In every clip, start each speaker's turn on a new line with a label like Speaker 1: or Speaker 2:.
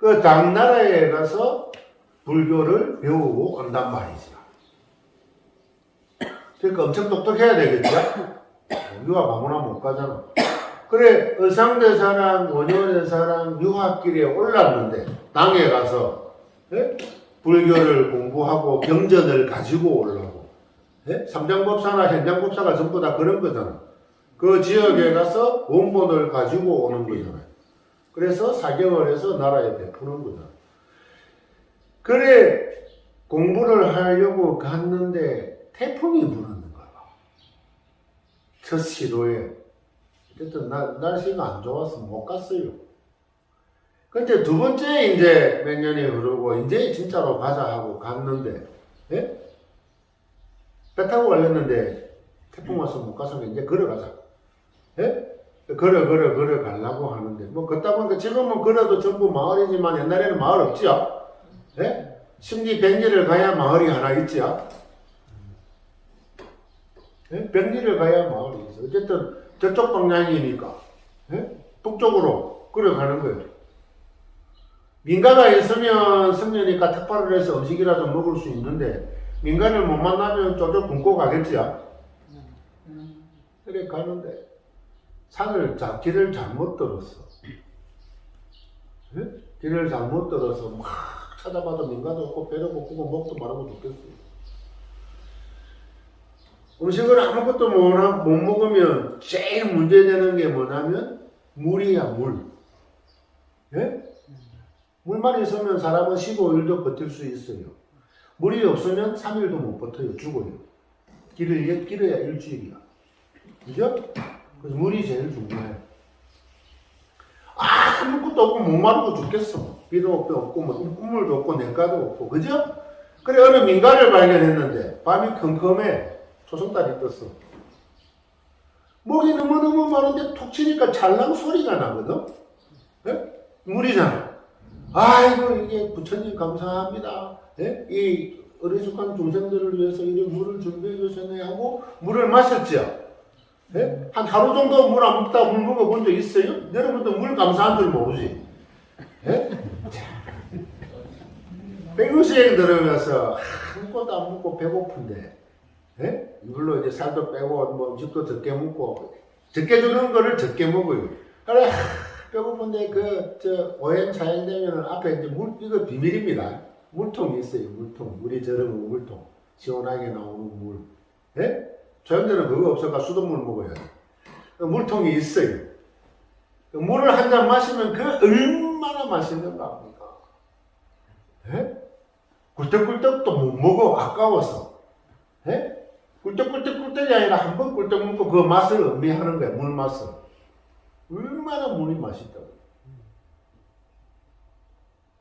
Speaker 1: 그 당나라에 가서 불교를 배우고 온단 말이죠. 그러니까 엄청 똑똑해야 되겠죠? 유학 아무나 못 가잖아. 그래, 의상대사랑 원효대사랑 유학길에 올랐는데, 당에 가서, 예? 불교를 공부하고 경전을 가지고 오려고. 예? 삼장법사나 현장법사가 전부 다 그런 거잖아. 그 지역에 가서 원본을 가지고 오는 거잖아요. 그래서 사경을 해서 나라에 베푸는 거잖아. 그래, 공부를 하려고 갔는데 태풍이 부는 거야. 첫 시도에. 어쨌든 날씨가 안 좋아서 못 갔어요. 근데 두 번째 이제 몇 년이 흐르고 이제 진짜로 가자 하고 갔는데, 예? 배 타고 가려는데 태풍 와서 못 가서 이제 걸어가자. 예? 걸어 가려고 하는데 뭐 걷다 보니까 지금은 걸어도 전부 마을이지만 옛날에는 마을 없지요. 예? 심지 백리를 가야 마을이 하나 있지요. 예? 백리를 가야 마을이 있어. 어쨌든 저쪽 방향이니까, 예? 북쪽으로 걸어가는 거예요. 민가가 있으면 성년이니까 탁발을 해서 음식이라도 먹을 수 있는데 민가를 못 만나면 쪼쪼 굶고 가겠지요. 그래 가는데 길을 잘못 들었어. 예? 길을 잘못 들어서 막 찾아봐도 민가도 없고 배도 고프고 목도 마르고 죽겠어요. 음식을 아무것도 못 먹으면 제일 문제되는 게 뭐냐면 물이야, 물. 예? 물만 있으면 사람은 15일도 버틸 수 있어요. 물이 없으면 3일도 못 버텨요. 죽어요. 길어야 일주일이야. 그죠? 그래서 물이 제일 중요해. 아무것도 없고 목마르고 죽겠어. 비도 없고 뭐 국물도 없고 냉가도 없고. 그죠? 그래 어느 민가를 발견했는데 밤이 컴컴해. 초승달이 떴어. 목이 너무너무 마른데 툭 치니까 찰랑 소리가 나거든? 예? 물이잖아. 아이고, 이게 부처님 감사합니다. 예? 이 어리숙한 중생들을 위해서 이런 물을 준비해 주셨네 하고 물을 마셨죠? 예? 한 하루 정도 물 안 먹다가 물 먹어본 적 있어요? 여러분도 물 감사한 줄 모르지? 예? 백루시행 들어가서 아무것도 안 먹고 배고픈데 예? 이걸로 이제 살도 빼고 뭐 음식도 적게 먹고 적게 주는 거를 적게 먹어요. 그래 배고픈데 오행 차행 되면 앞에 이제 이거 비밀입니다. 물통이 있어요. 물이 저런 물통 시원하게 나오는 물. 예? 저형들은 그거 없어가 수돗물 먹어야 돼. 물통이 있어요. 물을 한 잔 마시면 그 얼마나 맛있는가 합니까? 예? 꿀떡꿀떡도 못 먹어 아까워서. 예? 꿀떡꿀떡꿀떡이 아니라 한 번 꿀떡 먹고 그 맛을 음미하는 거야. 물 맛을. 얼마나 물이 맛있다고.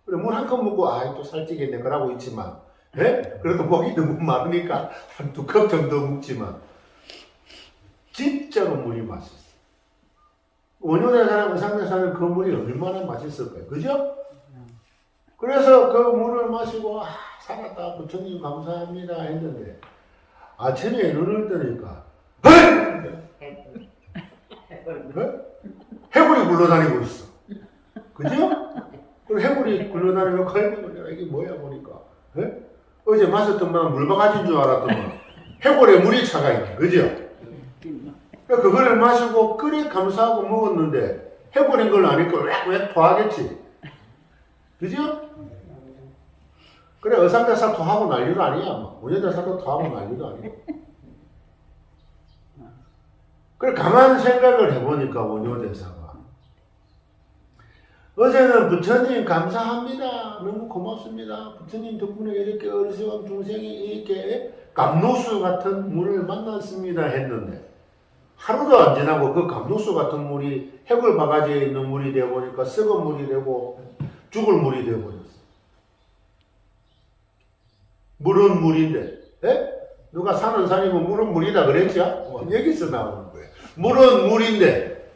Speaker 1: 그래 물 한 컵 먹고 또 살찌겠네 그러고 있지만 예? 그래도 목이 너무 마르니까 한 2컵 정도 먹지만 진짜로 물이 맛있어. 원효대사랑 의상대사는 그 물이 얼마나 맛있을까요? 그죠? 그래서 그 물을 마시고 살았다 부처님 감사합니다 했는데 아침에 눈을 뜨니까 해골이 굴러다니고 있어. 그죠? 그리고 해골이 굴러다니고 이게 뭐야 보니까 에? 어제 마셨던 건 물바가지인 줄 알았더만 해골에 물이 차가 있네. 그죠? 그거를 마시고 그래 감사하고 먹었는데 해골인 걸 아니까 왜 토하겠지? 그죠? 그래 의상대사 토하고 난리도 아니야. 원효대사도 토하고 난리도 아니야. 그래 가만 생각을 해보니까 원효대사가 어제는 부처님 감사합니다. 너무 고맙습니다. 부처님 덕분에 이렇게 어리석은 중생이 이렇게 감로수 같은 물을 만났습니다 했는데 하루도 안 지나고 그 감로수 같은 물이 해골 바가지에 있는 물이 되어보니까 썩은 물이 되고 죽을 물이 되어버렸어. 물은 물인데 에? 누가 사는 산이면 물은 물이다 그랬죠? 여기서 나오는 거예요. 물은 물인데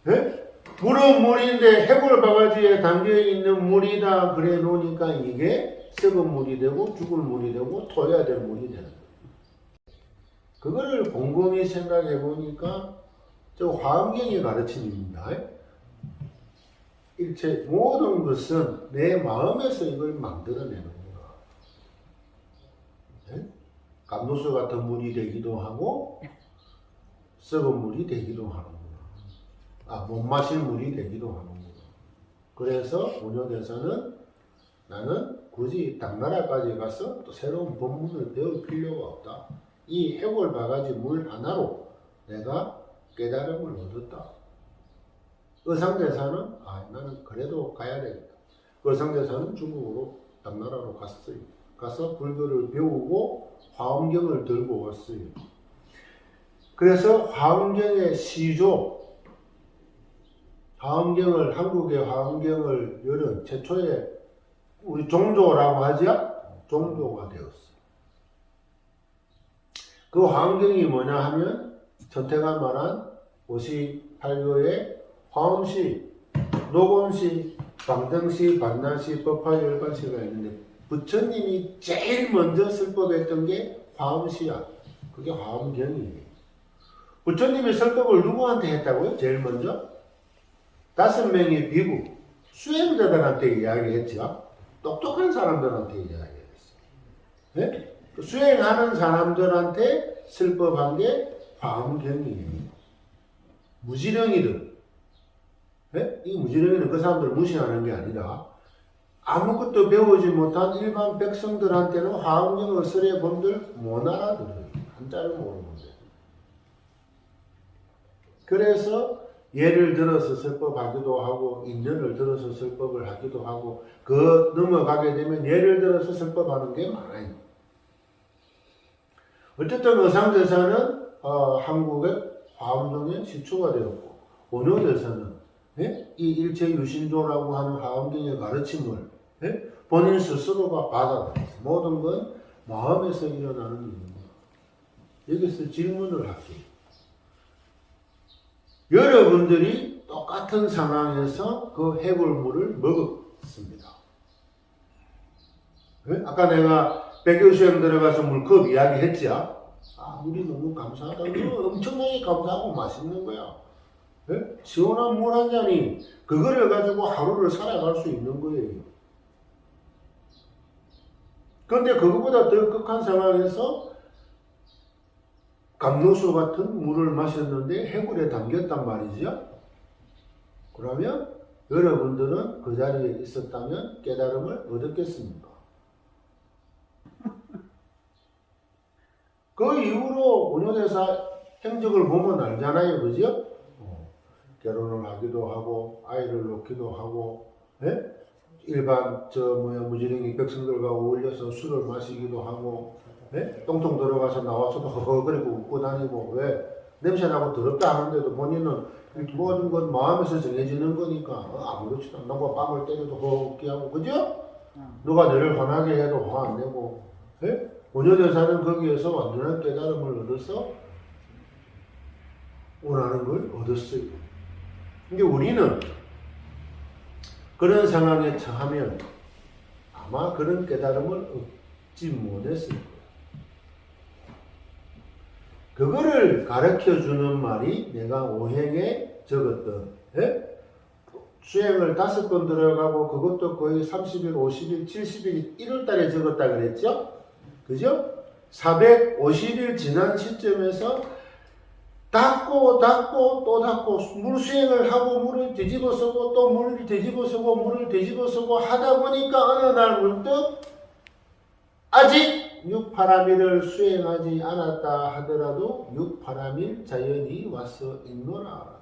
Speaker 1: 에? 물은 물인데 해골 바가지에 담겨있는 물이다 그래 놓으니까 이게 썩은 물이 되고 죽을 물이 되고 토해야 될 물이 되는 거예요. 그거를 곰곰이 생각해 보니까 저 화엄경이 가르침입니다. 일체 모든 것은 내 마음에서 이걸 만들어내는 거야. 네? 감로수 같은 물이 되기도 하고 썩은 물이 되기도 하는구나. 못 마실 물이 되기도 하는구나. 그래서 운영에서는 나는 굳이 당나라까지 가서 또 새로운 법문을 배울 필요가 없다. 이 해골 바가지 물 하나로 내가 깨달음을 얻었다. 의상대사는 나는 그래도 가야 되겠다. 의상대사는 중국으로 당나라로 갔어요. 가서 불교를 배우고 화엄경을 들고 왔어요. 그래서 화엄경의 시조, 화엄경을 한국의 화엄경을 열은 최초의 우리 종조라고 하죠? 종조가 되었어. 그 화엄경이 뭐냐 하면 전태가 말한 58교의 화엄시, 녹음시, 방등시, 반나시, 법화열반시가 있는데 부처님이 제일 먼저 설법했던 게 화엄시야. 그게 화엄경이에요. 부처님이 설법을 누구한테 했다고요? 제일 먼저? 5명의 비구, 수행자들한테 이야기했죠. 똑똑한 사람들한테 이야기했어. 네? 수행하는 사람들한테 설법한 게 화엄경이에요. 무지렁이들. 네? 이 무지렁이는 그 사람들 무시하는 게 아니라 아무것도 배우지 못한 일반 백성들한테는 화엄경을 쓰래 본들 못 알아들어요. 한자를 모르는데. 그래서 예를 들어서 설법하기도 하고 인연을 들어서 설법을 하기도 하고 그 넘어가게 되면 예를 들어서 설법하는 게 많아요. 어쨌든 의상대사는 한국의 화엄경의 시초가 되었고 원효대사는 이 일체유신조라고 하는 화엄경의 가르침을 본인 스스로가 받아들였어요. 모든 건 마음에서 일어나는 일입니다. 여기서 질문을 할게요. 여러분들이 똑같은 상황에서 그 해골물을 먹었습니다. 아까 내가 백교수행 들어가서 물컵 이야기 했죠? 물이 너무 감사하다. 엄청나게 감사하고 맛있는 거야. 시원한 물 한 잔이 그거를 가지고 하루를 살아갈 수 있는 거예요. 그런데 그거보다 더 극한 상황에서 감로수 같은 물을 마셨는데 해골에 담겼단 말이죠. 그러면 여러분들은 그 자리에 있었다면 깨달음을 얻었겠습니까? 그 이후로 원효대사 행적을 보면 알잖아요. 그죠? 결혼을 하기도 하고 아이를 놓기도 하고 일반 무지랭이 백성들과 어울려서 술을 마시기도 하고 똥통 들어가서 나와서도 허허거리고 웃고 다니고 왜? 냄새나고 더럽다 하는데도 본인은 모든 건 마음에서 정해지는 거니까 아무렇지도 않고 빵을 때려도 허겁게 하고 그죠? 누가 너를 화나게 해도 화 안 내고 원효대사는 거기에서 완전한 깨달음을 얻어서 원하는 걸 얻었어요. 근데 우리는 그런 상황에 처하면 아마 그런 깨달음을 얻지 못했을 거예요. 그거를 가르쳐 주는 말이 내가 오행에 적었던 수행을 5번 들어가고 그것도 거의 30일, 50일, 70일, 1월달에 적었다 그랬죠? 그죠? 450일 지난 시점에서 닦고 또 닦고 물 수행을 하고 물을 뒤집어 쓰고 또 물을 뒤집어 쓰고 물을 뒤집어 쓰고 하다 보니까 어느 날 문득 아직 6파라밀을 수행하지 않았다 하더라도 6파라밀 자연이 와서 있노라.